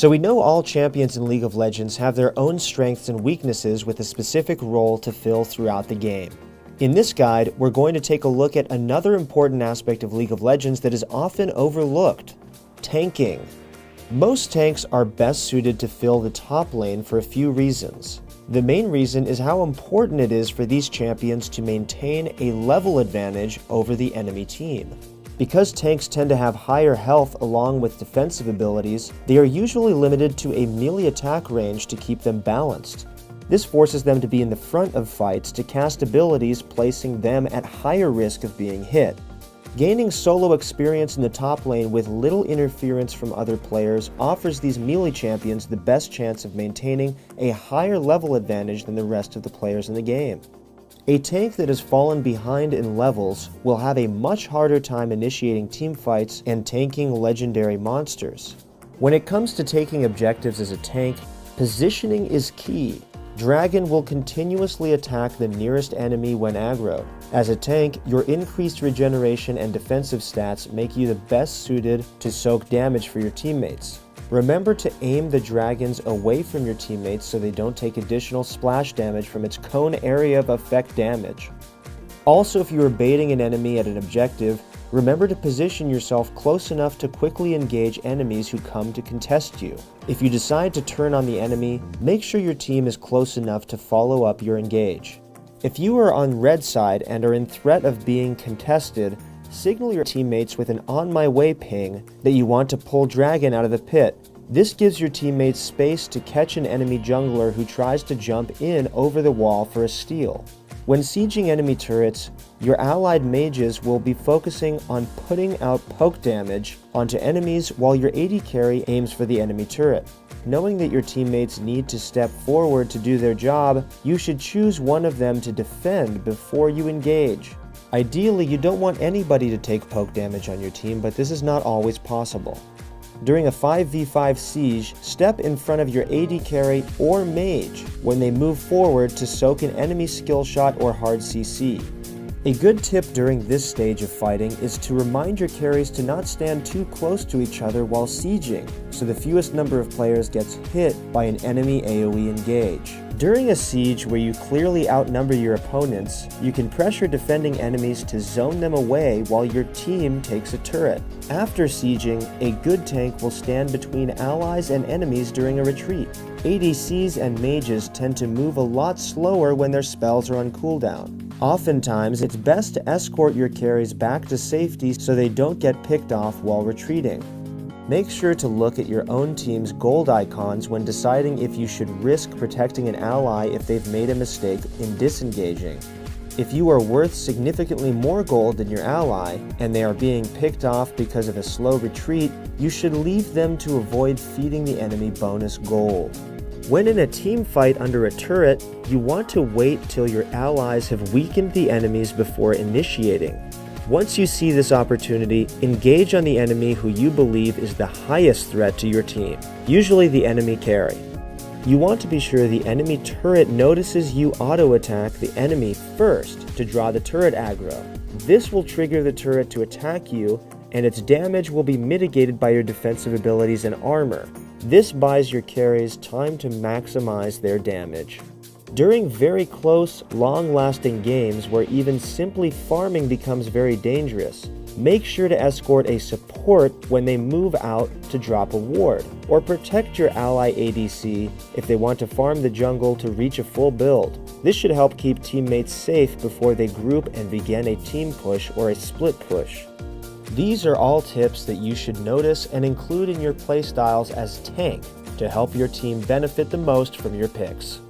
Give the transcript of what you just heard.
So we know all champions in League of Legends have their own strengths and weaknesses with a specific role to fill throughout the game. In this guide, we're going to take a look at another important aspect of League of Legends that is often overlooked: tanking. Most tanks are best suited to fill the top lane for a few reasons. The main reason is how important it is for these champions to maintain a level advantage over the enemy team. Because tanks tend to have higher health along with defensive abilities, they are usually limited to a melee attack range to keep them balanced. This forces them to be in the front of fights to cast abilities, placing them at higher risk of being hit. Gaining solo experience in the top lane with little interference from other players offers these melee champions the best chance of maintaining a higher level advantage than the rest of the players in the game. A tank that has fallen behind in levels will have a much harder time initiating teamfights and tanking legendary monsters. When it comes to taking objectives as a tank, positioning is key. Dragon will continuously attack the nearest enemy when aggroed. As a tank, your increased regeneration and defensive stats make you the best suited to soak damage for your teammates. Remember to aim the dragons away from your teammates so they don't take additional splash damage from its cone area of effect damage. Also, if you are baiting an enemy at an objective, remember to position yourself close enough to quickly engage enemies who come to contest you. If you decide to turn on the enemy, make sure your team is close enough to follow up your engage. If you are on red side and are in threat of being contested, signal your teammates with an "on my way" ping that you want to pull dragon out of the pit. This gives your teammates space to catch an enemy jungler who tries to jump in over the wall for a steal. When sieging enemy turrets, your allied mages will be focusing on putting out poke damage onto enemies while your AD carry aims for the enemy turret. Knowing that your teammates need to step forward to do their job, you should choose one of them to defend before you engage. Ideally, you don't want anybody to take poke damage on your team, but this is not always possible. During a 5v5 siege, step in front of your AD carry or mage when they move forward to soak an enemy skill shot or hard CC. A good tip during this stage of fighting is to remind your carries to not stand too close to each other while sieging, so the fewest number of players gets hit by an enemy AoE engage. During a siege where you clearly outnumber your opponents, you can pressure defending enemies to zone them away while your team takes a turret. After sieging, a good tank will stand between allies and enemies during a retreat. ADCs and mages tend to move a lot slower when their spells are on cooldown. Oftentimes, it's best to escort your carries back to safety so they don't get picked off while retreating. Make sure to look at your own team's gold icons when deciding if you should risk protecting an ally if they've made a mistake in disengaging. If you are worth significantly more gold than your ally, and they are being picked off because of a slow retreat, you should leave them to avoid feeding the enemy bonus gold. When in a team fight under a turret, you want to wait till your allies have weakened the enemies before initiating. Once you see this opportunity, engage on the enemy who you believe is the highest threat to your team, usually the enemy carry. You want to be sure the enemy turret notices you auto-attack the enemy first to draw the turret aggro. This will trigger the turret to attack you, and its damage will be mitigated by your defensive abilities and armor. This buys your carries time to maximize their damage. During very close, long-lasting games where even simply farming becomes very dangerous, make sure to escort a support when they move out to drop a ward, or protect your ally ADC if they want to farm the jungle to reach a full build. This should help keep teammates safe before they group and begin a team push or a split push. These are all tips that you should notice and include in your playstyles as tank to help your team benefit the most from your picks.